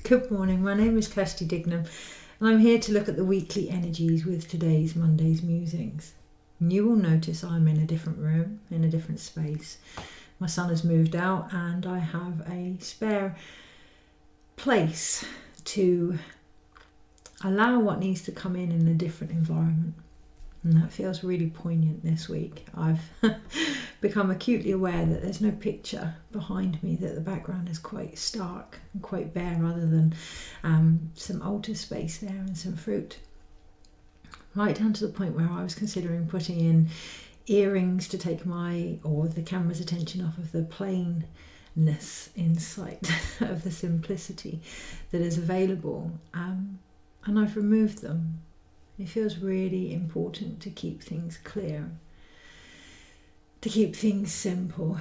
Good morning, my name is Kirsty Dignam and I'm here to look at the weekly energies with today's Monday's Musings. You will notice I'm in a different room, in a different space. My son has moved out and I have a spare place to allow what needs to come in a different environment. And that feels really poignant this week. I've become acutely aware that there's no picture behind me, that the background is quite stark and quite bare, rather than some altar space there and some fruit. Right down to the point where I was considering putting in earrings to take the camera's attention off of the plainness in sight of the simplicity that is available. And I've removed them. It feels really important to keep things clear, to keep things simple.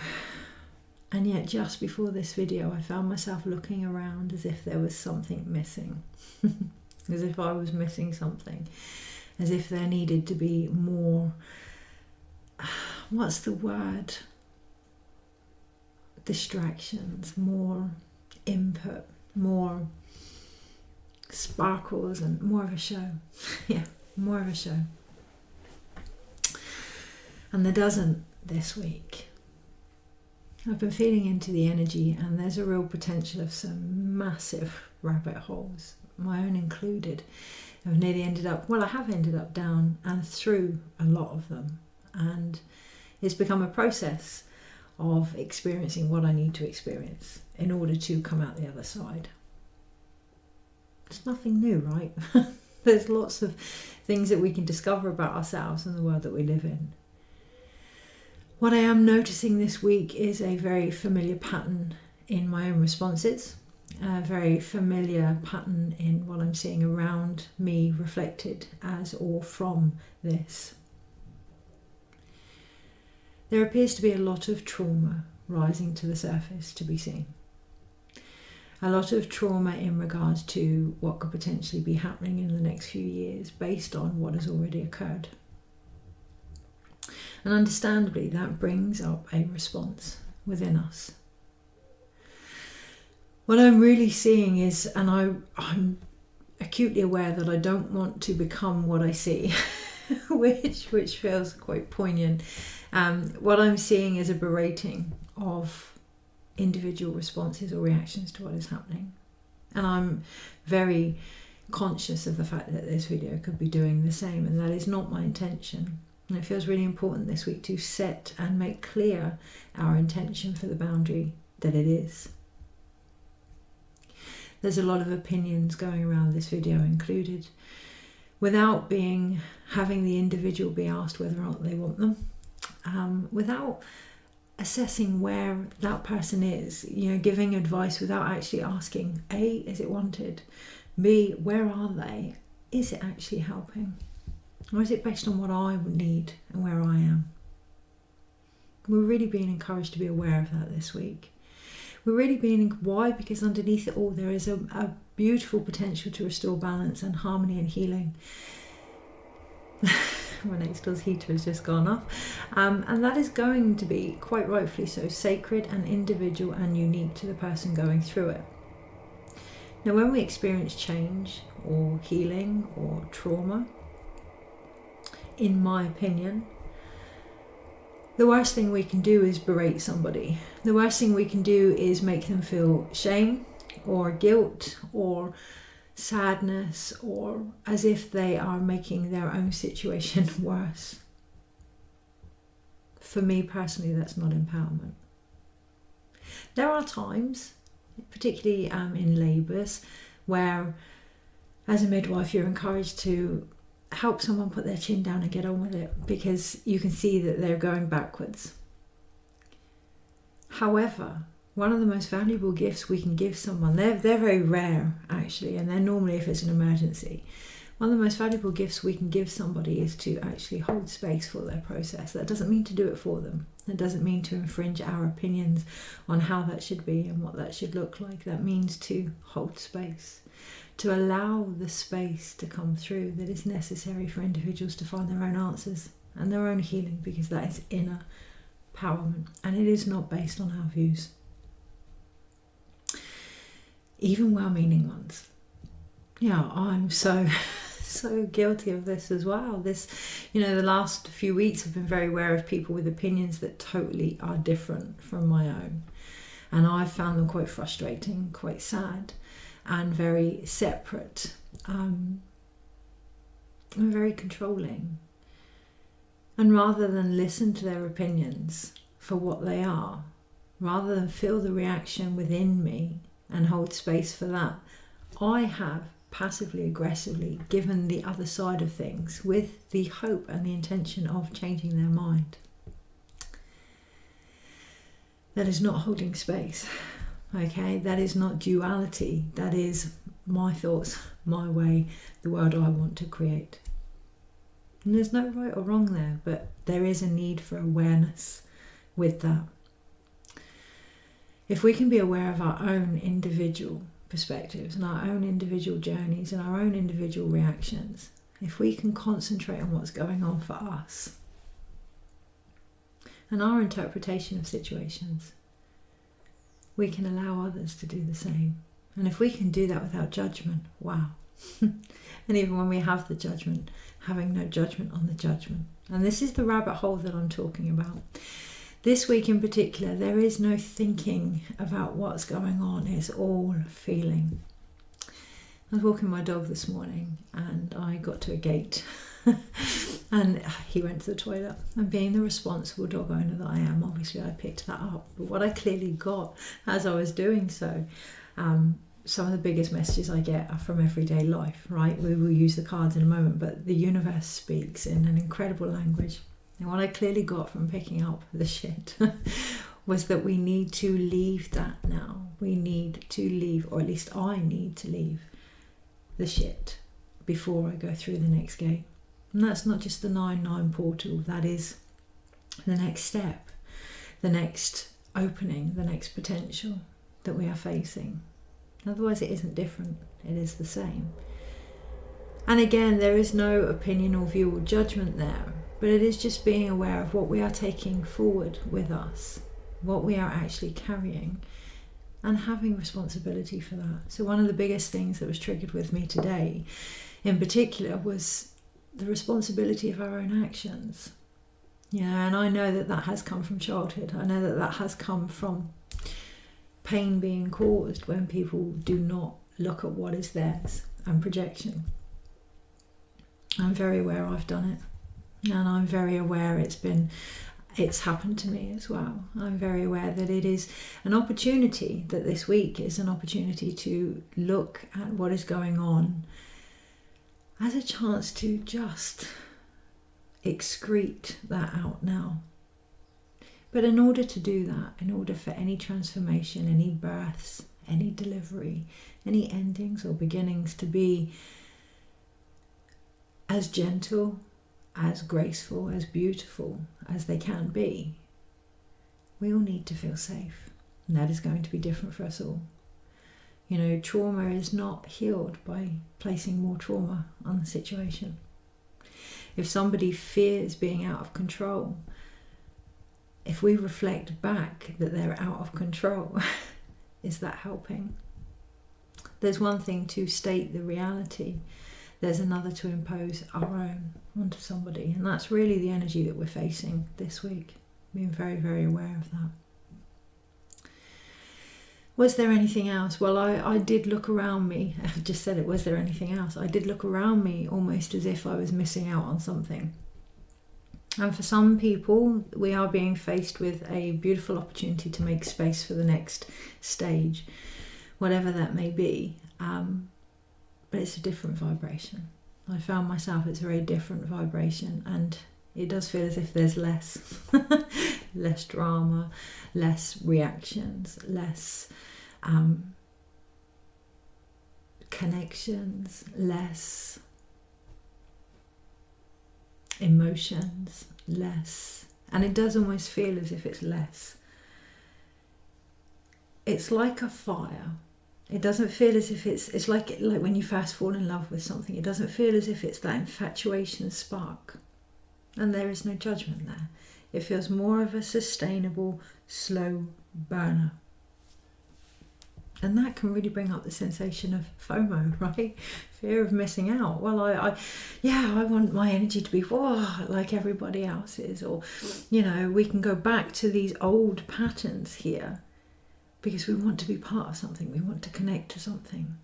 And yet just before this video, I found myself looking around as if there was something missing, as if I was missing something, as if there needed to be more, what's the word? Distractions, more input, more sparkles and more of a show. Yeah, more of a show. And there doesn't this week. I've been feeling into the energy and there's a real potential of some massive rabbit holes, my own included. I have ended up down and through a lot of them, and it's become a process of experiencing what I need to experience in order to come out the other side. It's nothing new, right? There's lots of things that we can discover about ourselves and the world that we live in. What I am noticing this week is a very familiar pattern in my own responses, a very familiar pattern in what I'm seeing around me reflected as or from this. There appears to be a lot of trauma rising to the surface to be seen. A lot of trauma in regards to what could potentially be happening in the next few years based on what has already occurred. And understandably, that brings up a response within us. What I'm really seeing is, and I'm acutely aware that I don't want to become what I see, which feels quite poignant. What I'm seeing is a berating of individual responses or reactions to what is happening. And I'm very conscious of the fact that this video could be doing the same, and that is not my intention. And it feels really important this week to set and make clear our intention for the boundary that it is. There's a lot of opinions going around this video included, without having the individual be asked whether or not they want them, without assessing where that person is, giving advice without actually asking, A, is it wanted? B, where are they? Is it actually helping? Or is it based on what I would need and where I am? We're really being encouraged to be aware of that this week. We're really why? Because underneath it all there is a beautiful potential to restore balance and harmony and healing. My next door's heater has just gone off, and that is going to be, quite rightfully so, sacred and individual and unique to the person going through it. Now, when we experience change or healing or trauma, in my opinion, the worst thing we can do is berate somebody. The worst thing we can do is make them feel shame or guilt or sadness, or as if they are making their own situation worse. For me personally, that's not empowerment. There are times, particularly in labours, where as a midwife you're encouraged to help someone put their chin down and get on with it, because you can see that they're going backwards. However, one of the most valuable gifts we can give someone, they're very rare actually, and they're normally if it's an emergency. One of the most valuable gifts we can give somebody is to actually hold space for their process. That doesn't mean to do it for them. That doesn't mean to infringe our opinions on how that should be and what that should look like. That means to hold space, to allow the space to come through that is necessary for individuals to find their own answers and their own healing, because that is inner empowerment and it is not based on our views. even well-meaning ones. Yeah, I'm so guilty of this as well. The last few weeks I've been very aware of people with opinions that totally are different from my own. And I've found them quite frustrating, quite sad, and very separate. And very controlling. And rather than listen to their opinions for what they are, rather than feel the reaction within me and hold space for that, I have passively aggressively given the other side of things with the hope and the intention of changing their mind. That is not holding space, okay? That is not duality. That is my thoughts, my way, the world I want to create. And there's no right or wrong there, but there is a need for awareness with that. If we can be aware of our own individual perspectives and our own individual journeys and our own individual reactions, if we can concentrate on what's going on for us and our interpretation of situations, we can allow others to do the same. And if we can do that without judgment, wow. And even when we have the judgment, having no judgment on the judgment. And this is the rabbit hole that I'm talking about. This week in particular, there is no thinking about what's going on. It's all feeling. I was walking my dog this morning and I got to a gate and he went to the toilet. And being the responsible dog owner that I am, obviously I picked that up. But what I clearly got as I was doing so, some of the biggest messages I get are from everyday life, right? We will use the cards in a moment, but the universe speaks in an incredible language. And what I clearly got from picking up the shit was that we need to leave that now. We need to leave, or at least I need to leave the shit before I go through the next gate. And that's not just the 9-9 portal, that is the next step, the next opening, the next potential that we are facing. Otherwise it isn't different, it is the same. And again, there is no opinion or view or judgment there, but it is just being aware of what we are taking forward with us, what we are actually carrying, and having responsibility for that. So one of the biggest things that was triggered with me today in particular was the responsibility of our own actions. And I know that that has come from childhood. I know that that has come from pain being caused when people do not look at what is theirs and projection. I'm very aware I've done it, and I'm very aware it's happened to me as well. I'm very aware that it is an opportunity, that this week is an opportunity to look at what is going on as a chance to just excrete that out now. But in order to do that, in order for any transformation, any births, any delivery, any endings or beginnings to be as gentle, as graceful, as beautiful as they can be, we all need to feel safe. And that is going to be different for us all. Trauma is not healed by placing more trauma on the situation. If somebody fears being out of control, if we reflect back that they're out of control, is that helping? There's one thing to state the reality. There's another to impose our own onto somebody. And that's really the energy that we're facing this week. Being very, very aware of that. Was there anything else? Well, I did look around me. I just said it, was there anything else? I did look around me almost as if I was missing out on something. And for some people, we are being faced with a beautiful opportunity to make space for the next stage, whatever that may be. But it's a different vibration. I found myself, it's a very different vibration, and it does feel as if there's less, less drama, less reactions, less connections, less emotions, less. And it does almost feel as if it's less. It's like a fire. It doesn't feel as if it's like when you first fall in love with something. It doesn't feel as if it's that infatuation spark. And there is no judgment there. It feels more of a sustainable, slow burner. And that can really bring up the sensation of FOMO, right? Fear of missing out. Well, I want my energy to be like everybody else's. Or, we can go back to these old patterns here because we want to be part of something. We want to connect to something.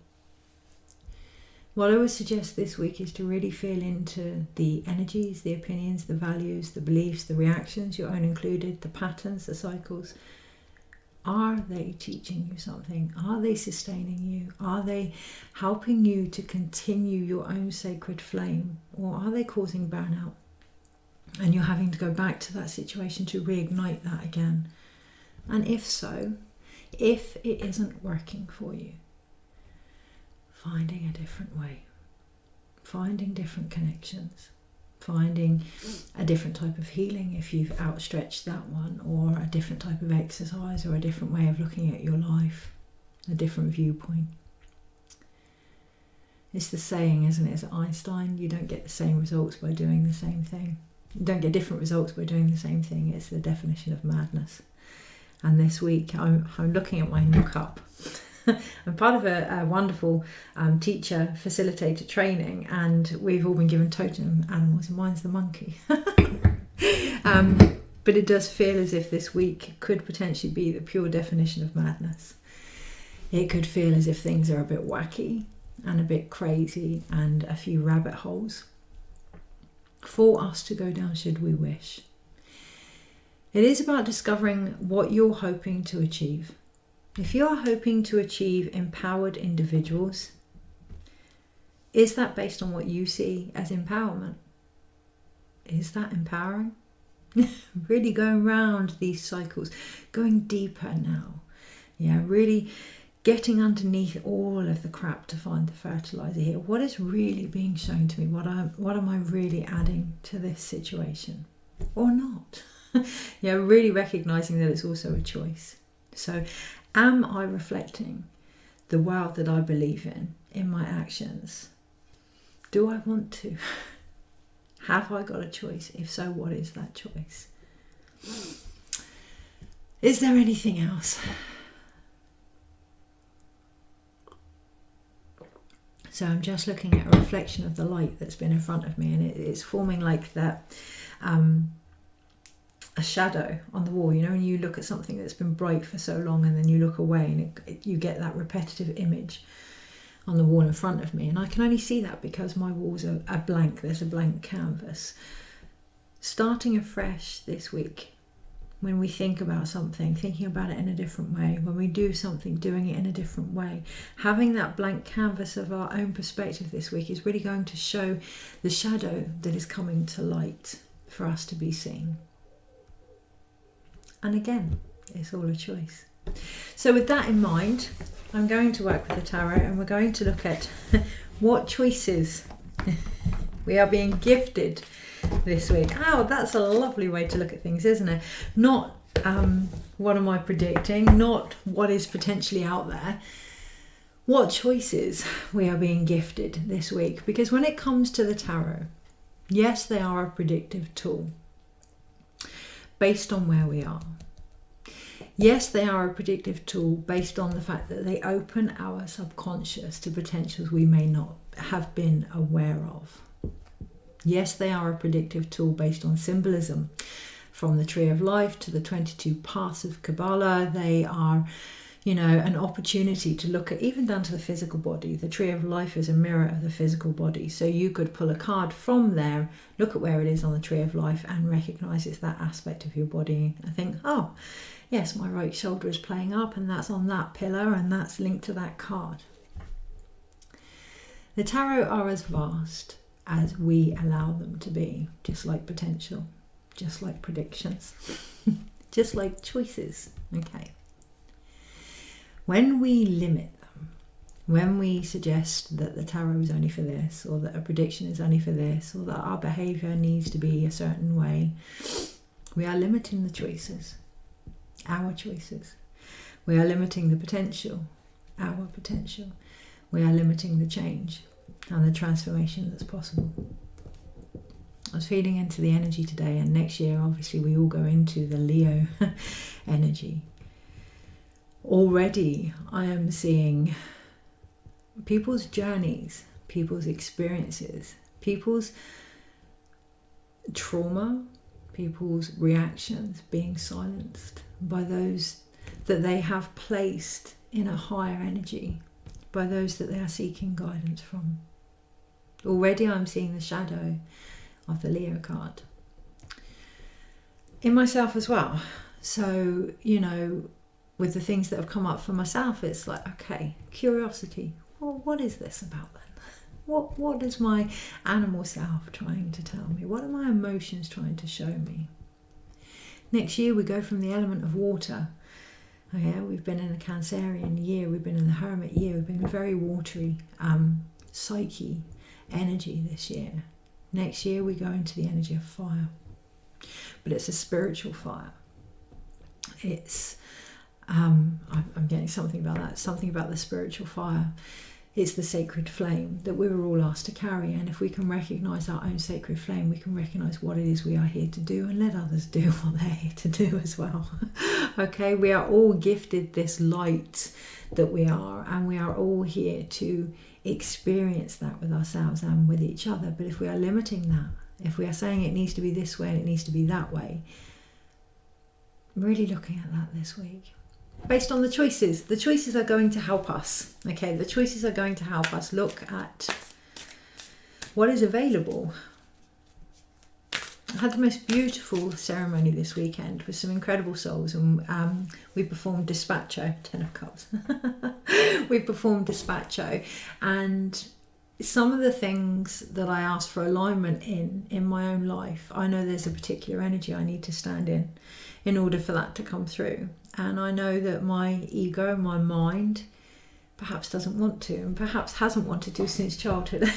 What I would suggest this week is to really feel into the energies, the opinions, the values, the beliefs, the reactions, your own included, the patterns, the cycles. Are they teaching you something? Are they sustaining you? Are they helping you to continue your own sacred flame? Or are they causing burnout? And you're having to go back to that situation to reignite that again. And if so, if it isn't working for you, finding a different way, finding different connections, finding a different type of healing if you've outstretched that one, or a different type of exercise, or a different way of looking at your life, a different viewpoint. It's the saying, isn't it? It's Einstein, you don't get the same results by doing the same thing. You don't get different results by doing the same thing. It's the definition of madness. And this week I'm looking at my new cup. I'm part of a wonderful teacher facilitator training, and we've all been given totem animals, and mine's the monkey. But it does feel as if this week could potentially be the pure definition of madness. It could feel as if things are a bit wacky and a bit crazy and a few rabbit holes for us to go down should we wish. It is about discovering what you're hoping to achieve. If you are hoping to achieve empowered individuals, is that based on what you see as empowerment? Is that empowering? Really going round these cycles, going deeper now. Yeah, really getting underneath all of the crap to find the fertilizer here. What is really being shown to me? What am I really adding to this situation? Or not? Yeah, really recognizing that it's also a choice. So, am I reflecting the world that I believe in my actions? Do I want to? Have I got a choice? If so, what is that choice? Is there anything else? So I'm just looking at a reflection of the light that's been in front of me, and it's forming like that a shadow on the wall. When you look at something that's been bright for so long and then you look away and you get that repetitive image on the wall in front of me. And I can only see that because my walls are blank. There's a blank canvas. Starting afresh this week, when we think about something, thinking about it in a different way. When we do something, doing it in a different way. Having that blank canvas of our own perspective this week is really going to show the shadow that is coming to light for us to be seen. And again, it's all a choice. So with that in mind, I'm going to work with the tarot, and we're going to look at what choices we are being gifted this week. Oh, that's a lovely way to look at things, isn't it? Not what am I predicting, not what is potentially out there. What choices we are being gifted this week. Because when it comes to the tarot, yes, they are a predictive tool based on where we are. Yes, they are a predictive tool based on the fact that they open our subconscious to potentials we may not have been aware of. Yes, they are a predictive tool based on symbolism. From the Tree of Life to the 22 Paths of Kabbalah, they are, an opportunity to look at, even down to the physical body. The Tree of Life is a mirror of the physical body. So you could pull a card from there, look at where it is on the Tree of Life, and recognize it's that aspect of your body. I think, oh, yes, my right shoulder is playing up, and that's on that pillar, and that's linked to that card. The tarot are as vast as we allow them to be, just like potential, just like predictions, just like choices. Okay. When we limit them, when we suggest that the tarot is only for this, or that a prediction is only for this, or that our behaviour needs to be a certain way, we are limiting the choices. Our choices. We are limiting the potential, our potential. We are limiting the change and the transformation that's possible. I was feeding into the energy today, and next year obviously we all go into the Leo energy. already I am seeing people's journeys, people's experiences, people's trauma, people's reactions being silenced by those that they have placed in a higher energy, by those that they are seeking guidance from. Already I'm seeing the shadow of the Leo card in myself as well. So, with the things that have come up for myself, it's like, okay, curiosity. Well, what is this about then? What is my animal self trying to tell me? What are my emotions trying to show me? Next year we go from the element of water. Okay, we've been in a Cancerian year, we've been in the Hermit year, we've been very watery, psyche energy this year. Next year we go into the energy of fire, but it's a spiritual fire. It's I'm getting something about that, something about the spiritual fire. It's the sacred flame that we were all asked to carry, and if we can recognise our own sacred flame, we can recognise what it is we are here to do and let others do what they're here to do as well. Okay, we are all gifted this light that we are, and we are all here to experience that with ourselves and with each other. But if we are limiting that, if we are saying it needs to be this way and it needs to be that way, really looking at that this week. Based on the choices are going to help us. Okay, the choices are going to help us look at what is available. I had the most beautiful ceremony this weekend with some incredible souls, and we performed Despacho, 10 of Cups. We performed Despacho, and some of the things that I asked for alignment in my own life, I know there's a particular energy I need to stand in order for that to come through. And I know that my ego, my mind, perhaps doesn't want to, and perhaps hasn't wanted to since childhood.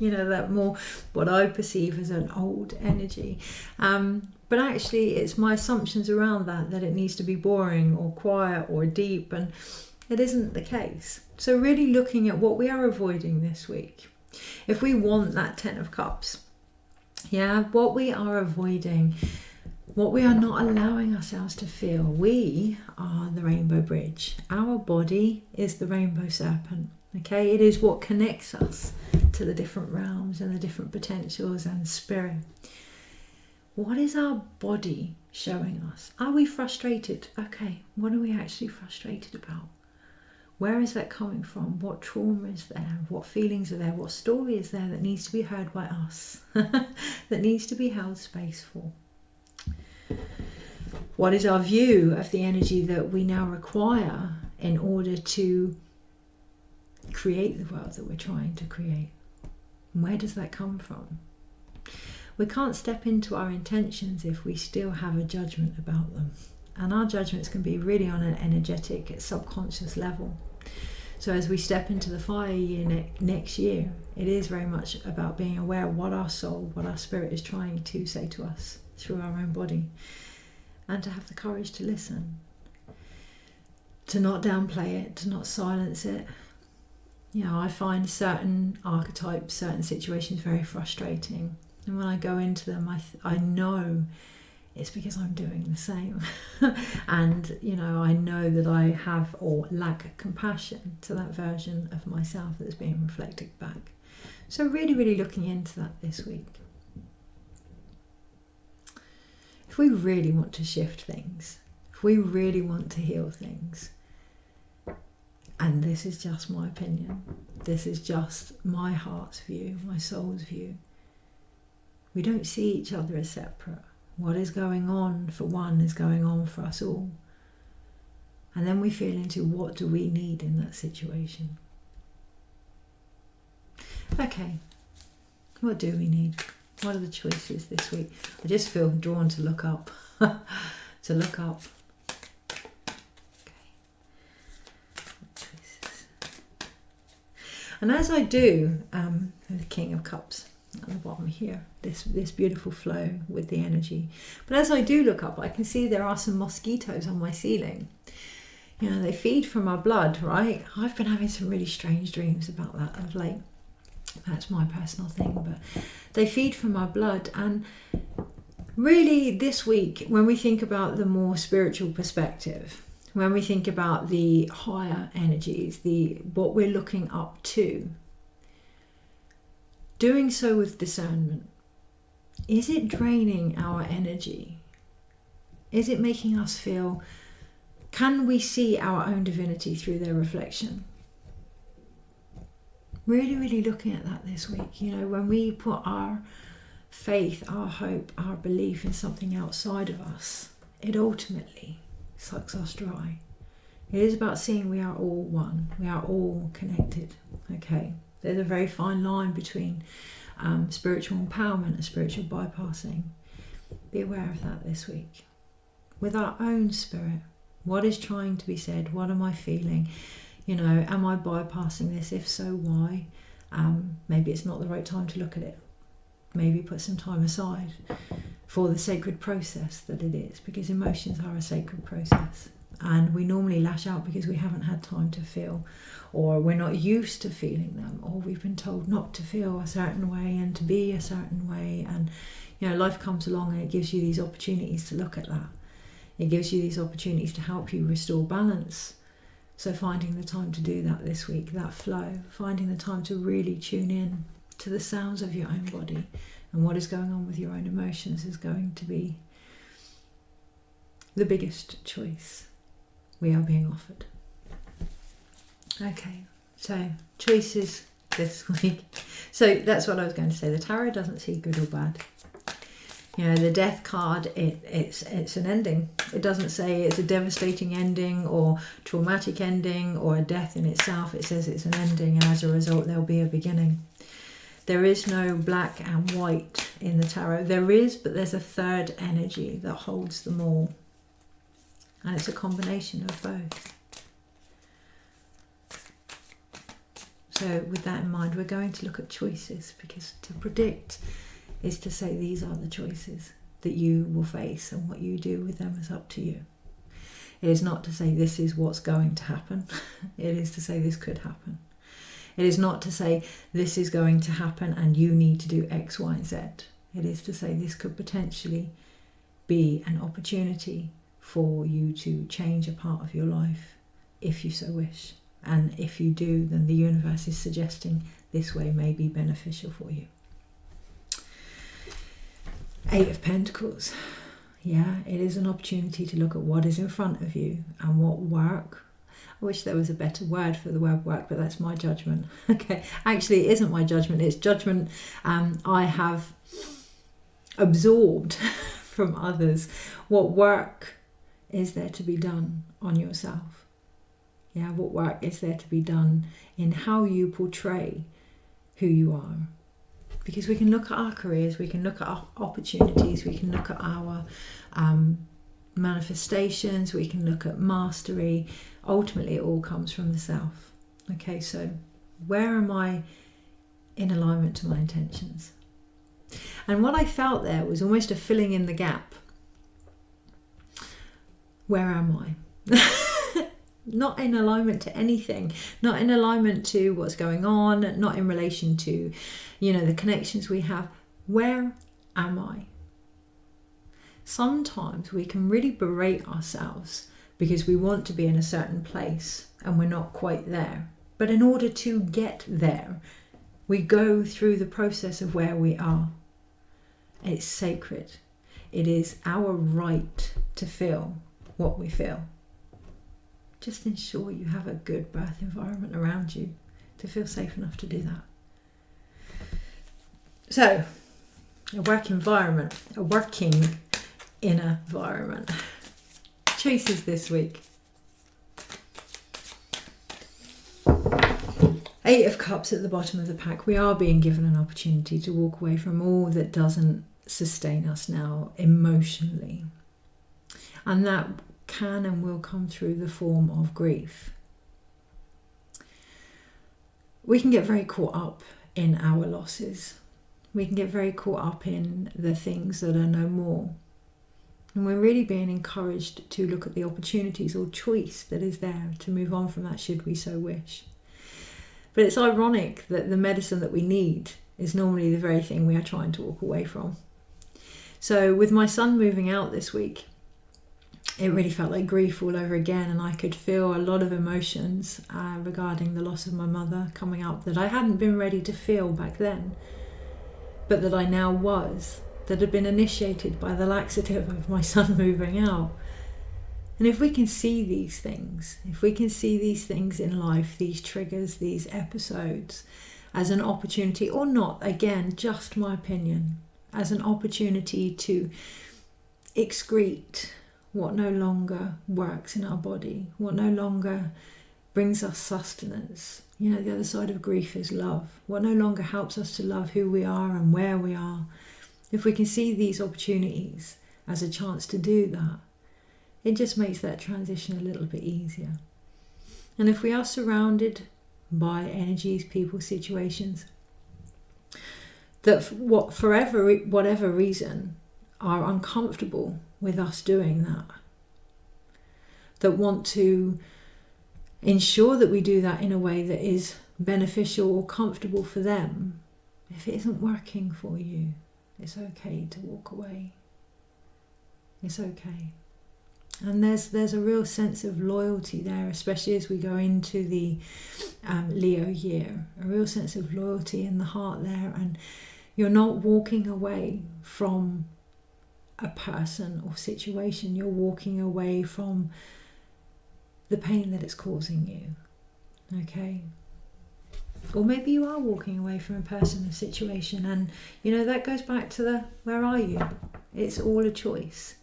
That more what I perceive as an old energy. But actually it's my assumptions around that it needs to be boring or quiet or deep, and it isn't the case. So really looking at what we are avoiding this week. If we want that 10 of Cups, what we are avoiding, what we are not allowing ourselves to feel. We are the rainbow bridge. Our body is the rainbow serpent. Okay, it is what connects us to the different realms and the different potentials and spirit. What is our body showing us? Are we frustrated? Okay, what are we actually frustrated about? Where is that coming from? What trauma is there? What feelings are there? What story is there that needs to be heard by us? That needs to be held space for? What is our view of the energy that we now require in order to create the world that we're trying to create? And where does that come from? We can't step into our intentions if we still have a judgment about them. And our judgments can be really on an energetic, subconscious level. So as we step into the fire year next year, it is very much about being aware of what our soul, what our spirit is trying to say to us through our own body, and to have the courage to listen, to not downplay it, to not silence it. I find certain archetypes, certain situations very frustrating, and when I go into them, I know it's because I'm doing the same. And I know that I have or lack compassion to that version of myself that's being reflected back. So really, really looking into that this week. If we really want to shift things, if we really want to heal things, and this is just my opinion, this is just my heart's view, my soul's view, we don't see each other as separate. What is going on for one is going on for us all. And then we feel into what do we need in that situation. Okay, what do we need? What are the choices this week? I just feel drawn to look up. To look up. Okay. Choices. And as I do, the King of Cups at the bottom here, this beautiful flow with the energy. But as I do look up, I can see there are some mosquitoes on my ceiling. They feed from our blood, right? I've been having some really strange dreams about that of late. That's my personal thing, but they feed from our blood. And really this week, when we think about the more spiritual perspective, when we think about the higher energies, what we're looking up to, doing so with discernment, is it draining our energy? Is it making us feel, can we see our own divinity through their reflection? Really, really looking at that this week. You know, when we put our faith, our hope, our belief in something outside of us, it ultimately sucks us dry. It is about seeing we are all one. We are all connected. Okay. There's a very fine line between spiritual empowerment and spiritual bypassing. Be aware of that this week. With our own spirit, what is trying to be said? What am I feeling? You know, am I bypassing this? If so, why? Maybe it's not the right time to look at it. Maybe put some time aside for the sacred process that it is, because emotions are a sacred process. And we normally lash out because we haven't had time to feel, or we're not used to feeling them, or we've been told not to feel a certain way and to be a certain way. And, you know, life comes along and it gives you these opportunities to look at that. It gives you these opportunities to help you restore balance. So finding the time to do that this week, that flow, finding the time to really tune in to the sounds of your own body and what is going on with your own emotions is going to be the biggest choice we are being offered. Okay, so choices this week. So that's what I was going to say. The tarot doesn't see good or bad. You know, the death card, it's an ending. It doesn't say it's a devastating ending or traumatic ending or a death in itself. It says it's an ending, and as a result there'll be a beginning. There is no black and white in the tarot. There is, but there's a third energy that holds them all. And it's a combination of both. So with that in mind, we're going to look at choices, because to predict is to say these are the choices that you will face, and what you do with them is up to you. It is not to say this is what's going to happen. It is to say this could happen. It is not to say this is going to happen and you need to do X, Y, and Z. It is to say this could potentially be an opportunity for you to change a part of your life if you so wish. And if you do, then the universe is suggesting this way may be beneficial for you. 8 of Pentacles. Yeah, it is an opportunity to look at what is in front of you and what work. I wish there was a better word for the word work, but that's my judgment. Okay, actually it isn't my judgment, it's judgment I have absorbed from others. What work is there to be done on yourself? Yeah, what work is there to be done in how you portray who you are? Because we can look at our careers, we can look at our opportunities, we can look at our manifestations, we can look at mastery. Ultimately, it all comes from the self. Okay, so where am I in alignment to my intentions? And what I felt there was almost a filling in the gap. Where am I? Not in alignment to anything, not in alignment to what's going on, not in relation to, you know, the connections we have. Where am I? Sometimes we can really berate ourselves because we want to be in a certain place and we're not quite there. But in order to get there, we go through the process of where we are. It's sacred. It is our right to feel what we feel. Just ensure you have a good birth environment around you to feel safe enough to do that. So, a work environment, a working inner environment. Choices this week. 8 of Cups at the bottom of the pack. We are being given an opportunity to walk away from all that doesn't sustain us now emotionally. And that can and will come through the form of grief. We can get very caught up in our losses. We can get very caught up in the things that are no more. And we're really being encouraged to look at the opportunities or choice that is there to move on from that should we so wish. But it's ironic that the medicine that we need is normally the very thing we are trying to walk away from. So with my son moving out this week, it really felt like grief all over again, and I could feel a lot of emotions regarding the loss of my mother coming up that I hadn't been ready to feel back then, but that I now was, that had been initiated by the laxative of my son moving out. And if we can see these things, if we can see these things in life, these triggers, these episodes, as an opportunity, or not, again, just my opinion, as an opportunity to excrete what no longer works in our body, what no longer brings us sustenance. You know, the other side of grief is love. What no longer helps us to love who we are and where we are. If we can see these opportunities as a chance to do that, it just makes that transition a little bit easier. And if we are surrounded by energies, people, situations that for whatever reason are uncomfortable with us doing that, that want to ensure that we do that in a way that is beneficial or comfortable for them, if it isn't working for you, it's okay to walk away. It's okay. And there's a real sense of loyalty there, especially as we go into the Leo year, a real sense of loyalty in the heart there, and you're not walking away from a person or situation, you're walking away from the pain that it's causing you, okay? Or maybe you are walking away from a person or situation, and you know, that goes back to the where are you? It's all a choice,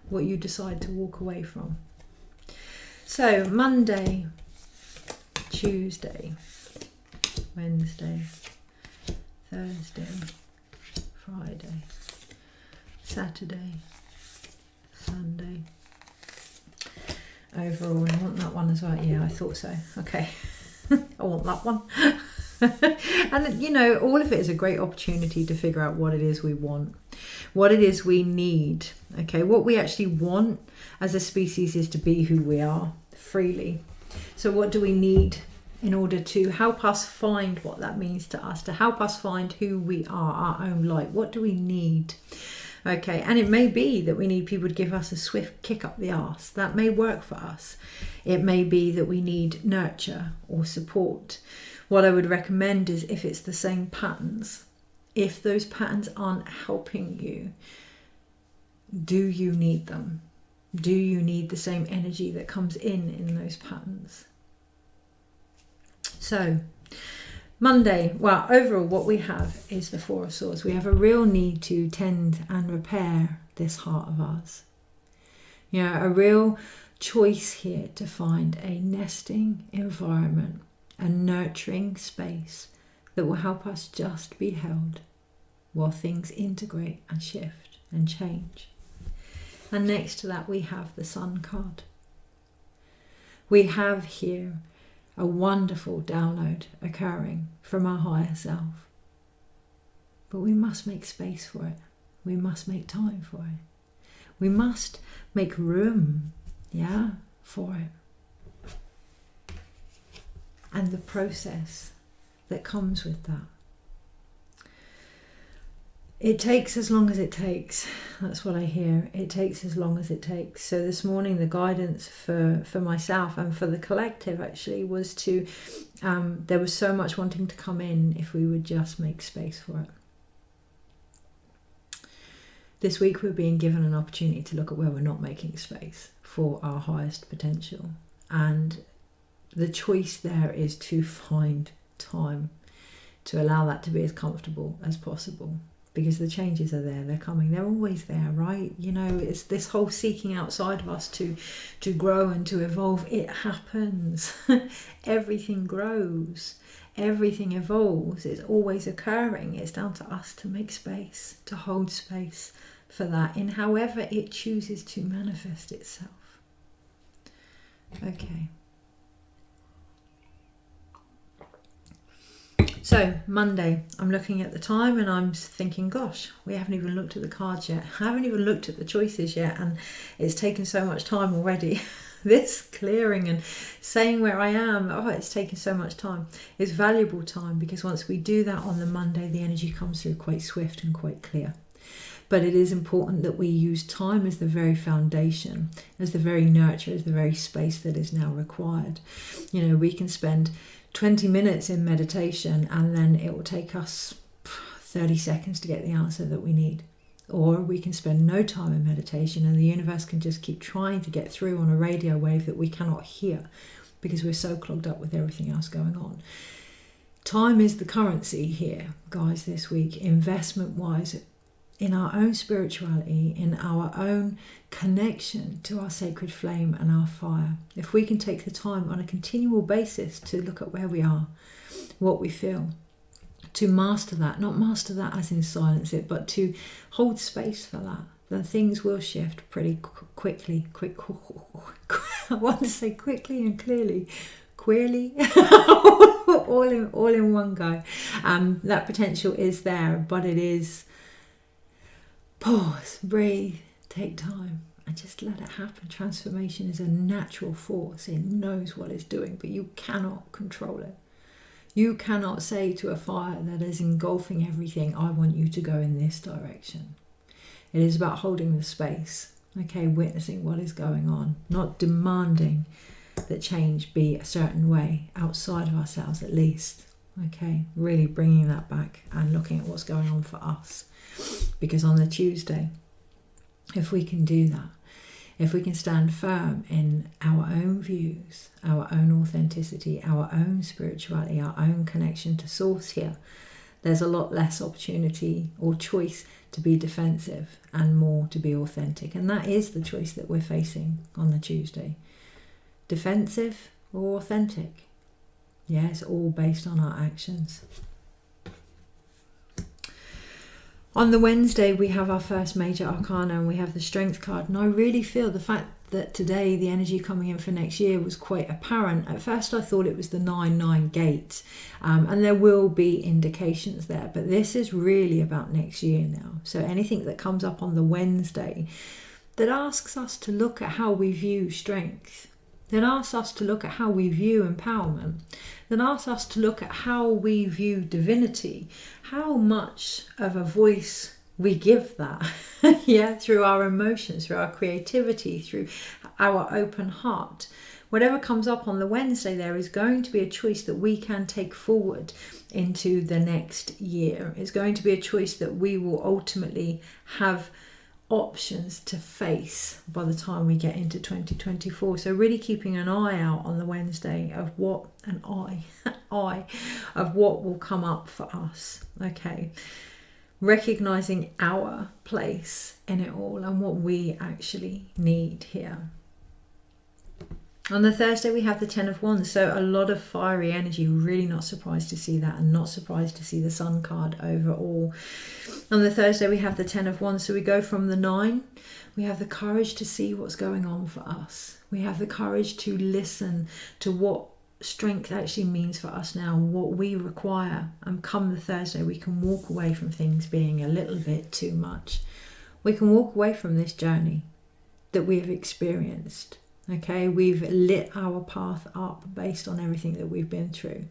what you decide to walk away from. So Monday, Tuesday, Wednesday, Thursday, Friday, Saturday, Sunday. Overall, I want that one as well. Yeah, I thought so. Okay. I want that one. And you know, all of it is a great opportunity to figure out what it is we want, what it is we need. Okay, what we actually want as a species is to be who we are freely. So what do we need in order to help us find what that means to us, to help us find who we are, our own light? What do we need? Okay, and it may be that we need people to give us a swift kick up the arse. That may work for us. It may be that we need nurture or support. What I would recommend is, if it's the same patterns, if those patterns aren't helping you, do you need them? Do you need the same energy that comes in those patterns? So Monday, well, overall what we have is the Four of Swords. We have a real need to tend and repair this heart of ours. You know, a real choice here to find a nesting environment, a nurturing space that will help us just be held while things integrate and shift and change. And next to that we have the Sun card. We have here a wonderful download occurring from our higher self. But we must make space for it. We must make time for it. We must make room, for it. And the process that comes with that. It takes as long as it takes. That's what I hear. It takes as long as it takes. So this morning the guidance for myself and for the collective actually was to, there was so much wanting to come in if we would just make space for it. This week we're being given an opportunity to look at where we're not making space for our highest potential. And the choice there is to find time to allow that to be as comfortable as possible. Because the changes are there, they're coming, they're always there, right? You know, it's this whole seeking outside of us to grow and to evolve. It happens. Everything grows, everything evolves, it's always occurring. It's down to us to make space, to hold space for that in however it chooses to manifest itself. Okay. So Monday, I'm looking at the time and I'm thinking, gosh, we haven't even looked at the cards yet. I haven't even looked at the choices yet, and it's taken so much time already. This clearing and saying where I am, it's taken so much time. It's valuable time, because once we do that on the Monday, the energy comes through quite swift and quite clear. But it is important that we use time as the very foundation, as the very nurture, as the very space that is now required. You know, we can spend 20 minutes in meditation and then it will take us 30 seconds to get the answer that we need. Or we can spend no time in meditation and the universe can just keep trying to get through on a radio wave that we cannot hear because we're so clogged up with everything else going on. Time is the currency here, guys, this week, investment-wise, in our own spirituality, in our own connection to our sacred flame and our fire. If we can take the time on a continual basis to look at where we are, what we feel, to master that, not master that as in silence it, but to hold space for that, then things will shift pretty quickly. I want to say quickly and clearly. Queerly, all in one go. That potential is there, but it is pause, breathe, take time, and just let it happen. Transformation is a natural force. It knows what it's doing, but you cannot control it. You cannot say to a fire that is engulfing everything, I want you to go in this direction. It is about holding the space, okay, witnessing what is going on, not demanding that change be a certain way outside of ourselves at least. Okay, really bringing that back and looking at what's going on for us. Because on the Tuesday, if we can do that, if we can stand firm in our own views, our own authenticity, our own spirituality, our own connection to source here, there's a lot less opportunity or choice to be defensive and more to be authentic. And that is the choice that we're facing on the Tuesday. Defensive or authentic? Yeah, it's all based on our actions. On the Wednesday, we have our first major arcana and we have the Strength card. And I really feel the fact that today the energy coming in for next year was quite apparent. At first, I thought it was the 9-9 gate. And there will be indications there. But this is really about next year now. So anything that comes up on the Wednesday that asks us to look at how we view strength, that asks us to look at how we view empowerment, that asks us to look at how we view divinity, how much of a voice we give that, yeah, through our emotions, through our creativity, through our open heart. Whatever comes up on the Wednesday, there is going to be a choice that we can take forward into the next year. It's going to be a choice that we will ultimately have options to face by the time we get into 2024. So really keeping an eye out on the Wednesday of what of what will come up for us. Okay, recognizing our place in it all and what we actually need here. On the Thursday, we have the 10 of Wands, so a lot of fiery energy. Really not surprised to see that, and not surprised to see the Sun card overall. On the Thursday, we have the 10 of Wands, so we go from the 9. We have the courage to see what's going on for us. We have the courage to listen to what strength actually means for us now, what we require. And come the Thursday, we can walk away from things being a little bit too much. We can walk away from this journey that we have experienced. Okay, we've lit our path up based on everything that we've been through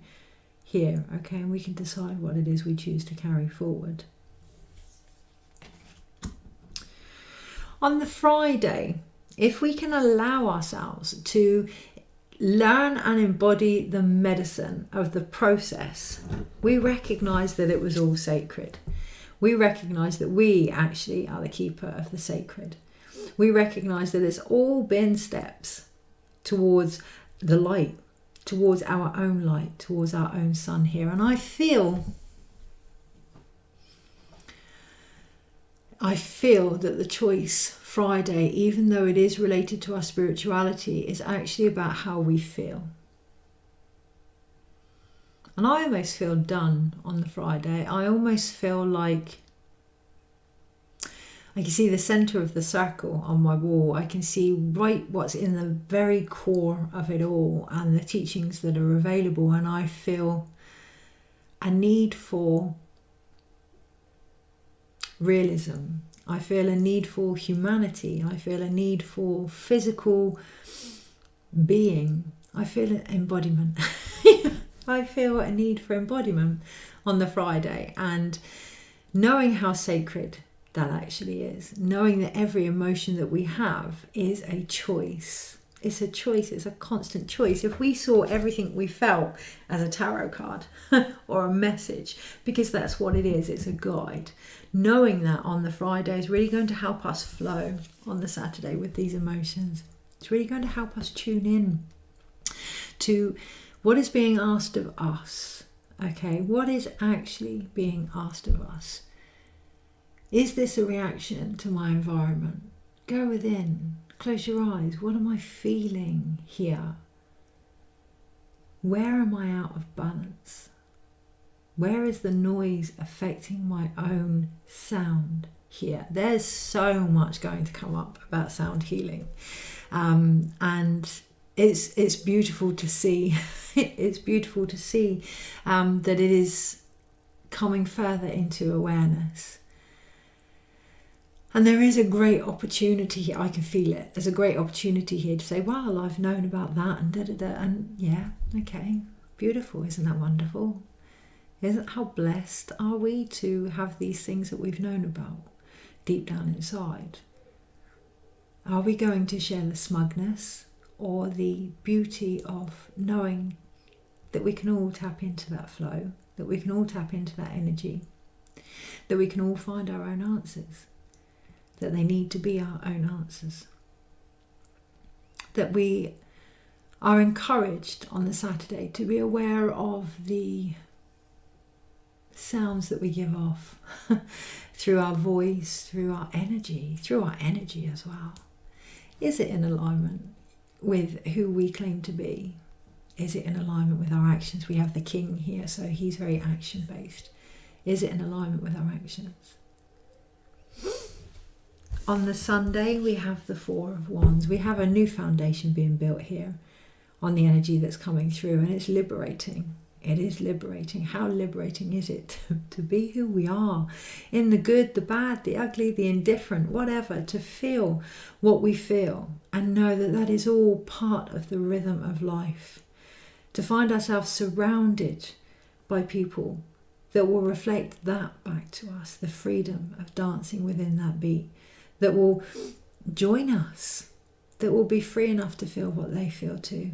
here. Okay, and we can decide what it is we choose to carry forward. On the Friday, if we can allow ourselves to learn and embody the medicine of the process, we recognize that it was all sacred. We recognize that we actually are the keeper of the sacred. We recognize that it's all been steps towards the light, towards our own light, towards our own sun here. And I feel that the choice Friday, even though it is related to our spirituality, is actually about how we feel. And I almost feel done on the Friday. I almost feel like I can see the centre of the circle on my wall. I can see right what's in the very core of it all and the teachings that are available. And I feel a need for realism. I feel a need for humanity. I feel a need for physical being. I feel an embodiment. I feel a need for embodiment on the Friday. And knowing how sacred that actually is. Knowing that every emotion that we have is a choice. It's a choice, it's a constant choice. If we saw everything we felt as a tarot card or a message, because that's what it is, it's a guide. Knowing that on the Friday is really going to help us flow on the Saturday with these emotions. It's really going to help us tune in to what is being asked of us. Okay, what is actually being asked of us? Is this a reaction to my environment? Go within, close your eyes. What am I feeling here? Where am I out of balance? Where is the noise affecting my own sound here? There's so much going to come up about sound healing. And it's beautiful to see. It's beautiful to see that it is coming further into awareness. And there is a great opportunity here. I can feel it. There's a great opportunity here to say, well, I've known about that and da-da-da. And yeah, okay, beautiful. Isn't that wonderful? How blessed are we to have these things that we've known about deep down inside? Are we going to share the smugness or the beauty of knowing that we can all tap into that flow, that we can all tap into that energy, that we can all find our own answers, that they need to be our own answers, that we are encouraged on the Saturday to be aware of the sounds that we give off through our voice, through our energy as well. Is it in alignment with who we claim to be? Is it in alignment with our actions? We have the king here, so he's very action based. Is it in alignment with our actions? On the Sunday, we have the Four of Wands. We have a new foundation being built here on the energy that's coming through, and it's liberating. It is liberating. How liberating is it to be who we are, in the good, the bad, the ugly, the indifferent, whatever, to feel what we feel and know that that is all part of the rhythm of life. To find ourselves surrounded by people that will reflect that back to us, the freedom of dancing within that beat, that will join us, that will be free enough to feel what they feel too.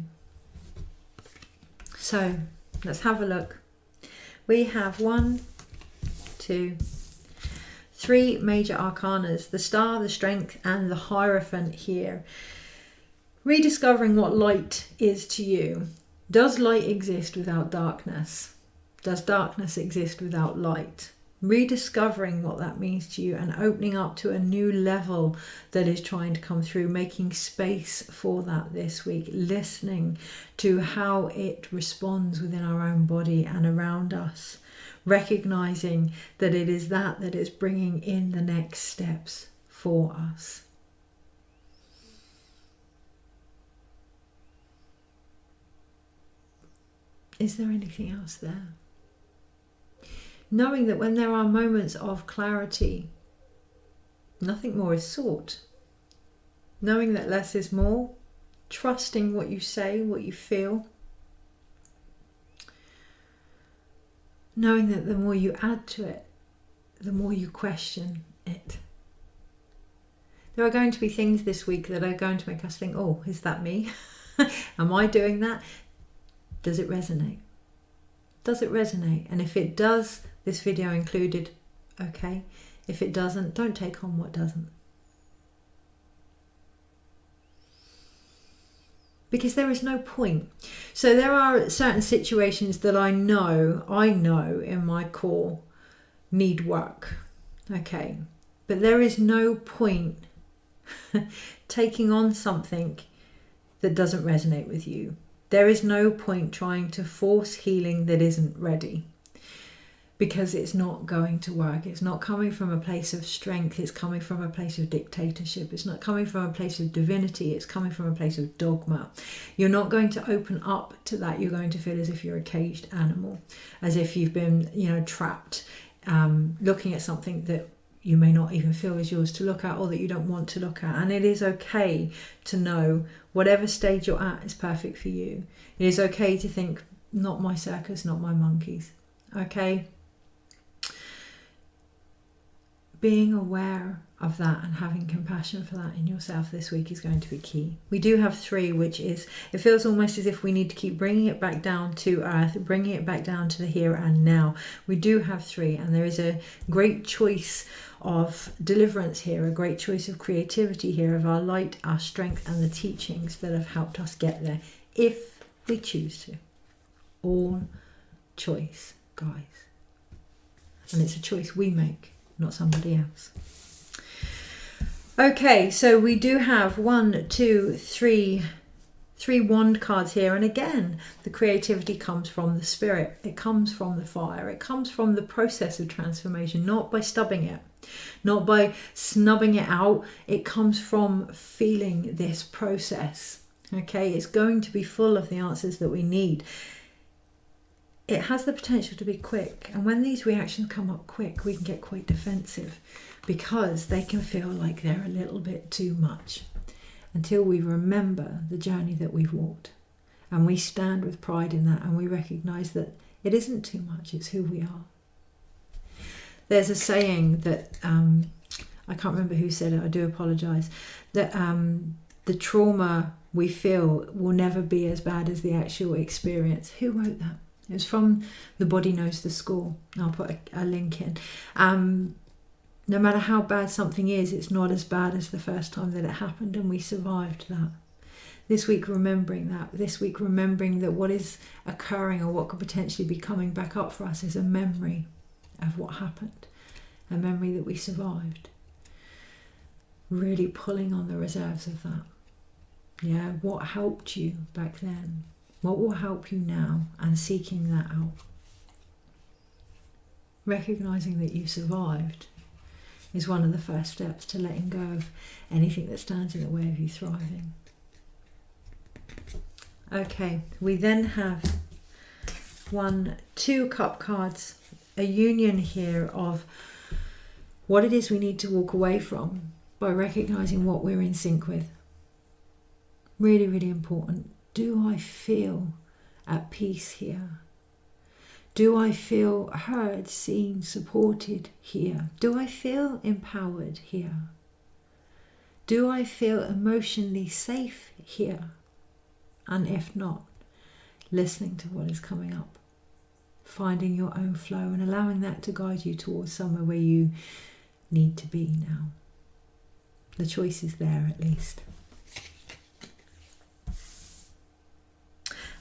So let's have a look. We have 1, 2, 3 major arcanas, the Star, the Strength, and the Hierophant here. Rediscovering what light is to you. Does light exist without darkness? Does darkness exist without light? Rediscovering what that means to you and opening up to a new level that is trying to come through, making space for that this week, listening to how it responds within our own body and around us, recognizing that it is that is bringing in the next steps for us. Is there anything else there? Knowing that when there are moments of clarity, nothing more is sought. Knowing that less is more, trusting what you say, what you feel. Knowing that the more you add to it, the more you question it. There are going to be things this week that are going to make us think, oh, is that me? Am I doing that? Does it resonate? Does it resonate? And if it does, this video included, okay. If it doesn't, don't take on what doesn't. Because there is no point. So there are certain situations that I know in my core need work, okay. But there is no point taking on something that doesn't resonate with you. There is no point trying to force healing that isn't ready, because it's not going to work. It's not coming from a place of strength. It's coming from a place of dictatorship. It's not coming from a place of divinity. It's coming from a place of dogma. You're not going to open up to that. You're going to feel as if you're a caged animal, as if you've been, trapped, looking at something that you may not even feel is yours to look at, or that you don't want to look at. And it is okay to know whatever stage you're at is perfect for you. It is okay to think, not my circus, not my monkeys. Okay? being aware of that and having compassion for that in yourself this week is going to be key. We do have 3, which is, it feels almost as if we need to keep bringing it back down to earth, bringing it back down to the here and now. We do have 3, and there is a great choice of deliverance here, a great choice of creativity here, of our light, our strength, and the teachings that have helped us get there, if we choose to. All choice, guys. And it's a choice we make, not somebody else. Okay, so we do have 1, 2, 3 wand cards here, and again the creativity comes from the spirit, it comes from the fire, it comes from the process of transformation, not by stubbing it, not by snubbing it out. It comes from feeling this process. Okay, it's going to be full of the answers that we need. It has the potential to be quick, and when these reactions come up quick, we can get quite defensive because they can feel like they're a little bit too much, until we remember the journey that we've walked, and we stand with pride in that, and we recognize that it isn't too much, it's who we are. There's a saying that I can't remember who said it, I do apologize, that the trauma we feel will never be as bad as the actual experience. Who wrote that? It was from The Body Knows the Score. I'll put a link in. No matter how bad something is, it's not as bad as the first time that it happened, and we survived that. This week remembering that. This week remembering that what is occurring, or what could potentially be coming back up for us, is a memory of what happened. A memory that we survived. Really pulling on the reserves of that. Yeah, what helped you back then? What will help you now? And seeking that out. Recognizing that you survived is one of the first steps to letting go of anything that stands in the way of you thriving. Okay, we then have 2 cup cards, a union here of what it is we need to walk away from by recognizing what we're in sync with. Really, really important. Do I feel at peace here? Do I feel heard, seen, supported here? Do I feel empowered here? Do I feel emotionally safe here? And if not, listening to what is coming up, finding your own flow and allowing that to guide you towards somewhere where you need to be now. The choice is there, at least.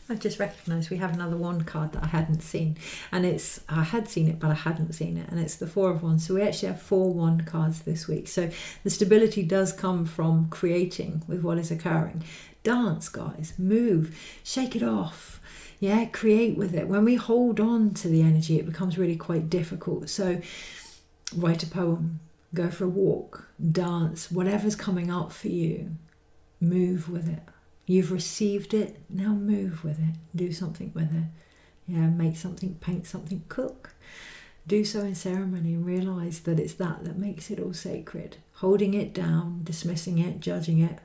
I've just recognised we have another wand card that I hadn't seen, and I had seen it but I hadn't seen it, and it's the 4 of Wands. So we actually have 4 wand cards this week. So the stability does come from creating with what is occurring. Dance, guys, move, shake it off, yeah, create with it. When we hold on to the energy, it becomes really quite difficult. So write a poem, go for a walk, dance, whatever's coming up for you, move with it. You've received it, now move with it. Do something with it. Yeah, make something, paint something, cook. Do so in ceremony and realise that it's that makes it all sacred. Holding it down, dismissing it, judging it,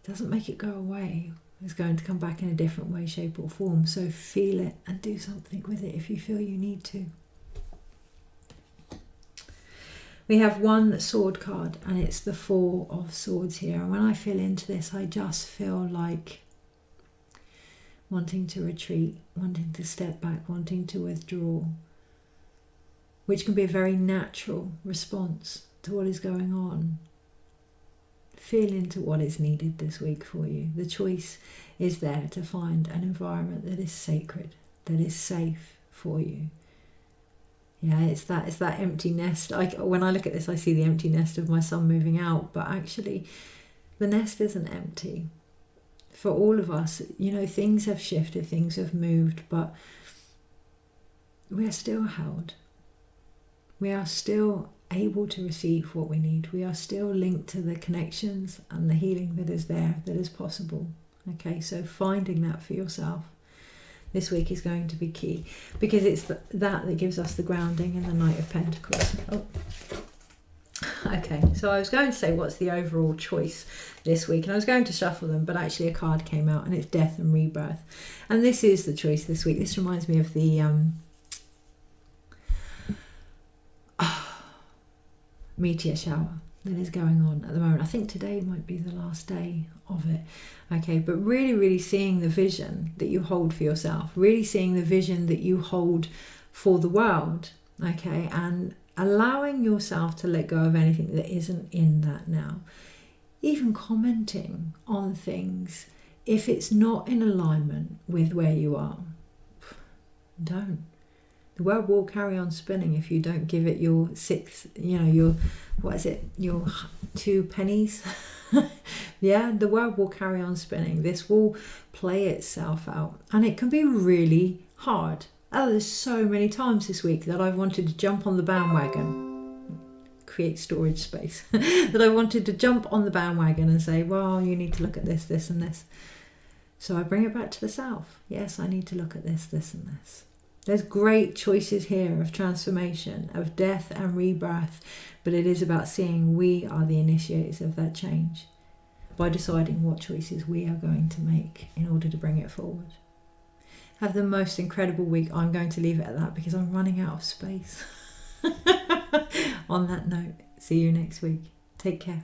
doesn't make it go away. It's going to come back in a different way, shape or form. So feel it and do something with it if you feel you need to. We have 1 sword card, and it's the 4 of Swords here. And when I feel into this, I just feel like wanting to retreat, wanting to step back, wanting to withdraw, which can be a very natural response to what is going on. Feel into what is needed this week for you. The choice is there to find an environment that is sacred, that is safe for you. Yeah, it's that empty nest. When I look at this, I see the empty nest of my son moving out, but actually the nest isn't empty. For all of us, things have shifted, things have moved, but we are still held. We are still able to receive what we need. We are still linked to the connections and the healing that is there, that is possible. Okay, so finding that for yourself this week is going to be key, because it's that gives us the grounding in the Knight of Pentacles. Okay, so I was going to say what's the overall choice this week, and I was going to shuffle them, but actually a card came out, and it's Death and Rebirth. And this is the choice this week. This reminds me of the meteor shower that is going on at the moment. I think today might be the last day of it. Okay, but really, really seeing the vision that you hold for yourself, really seeing the vision that you hold for the world, okay, and allowing yourself to let go of anything that isn't in that now. Even commenting on things, if it's not in alignment with where you are, don't. The world will carry on spinning if you don't give it your your 2 pennies. Yeah, the world will carry on spinning. This will play itself out. And it can be really hard. Oh, there's so many times this week that I've wanted to jump on the bandwagon, create storage space, that I wanted to jump on the bandwagon and say, well, you need to look at this, this and this. So I bring it back to the self. Yes, I need to look at this, this and this. There's great choices here of transformation, of death and rebirth, but it is about seeing we are the initiators of that change by deciding what choices we are going to make in order to bring it forward. Have the most incredible week. I'm going to leave it at that because I'm running out of space. On that note, see you next week. Take care.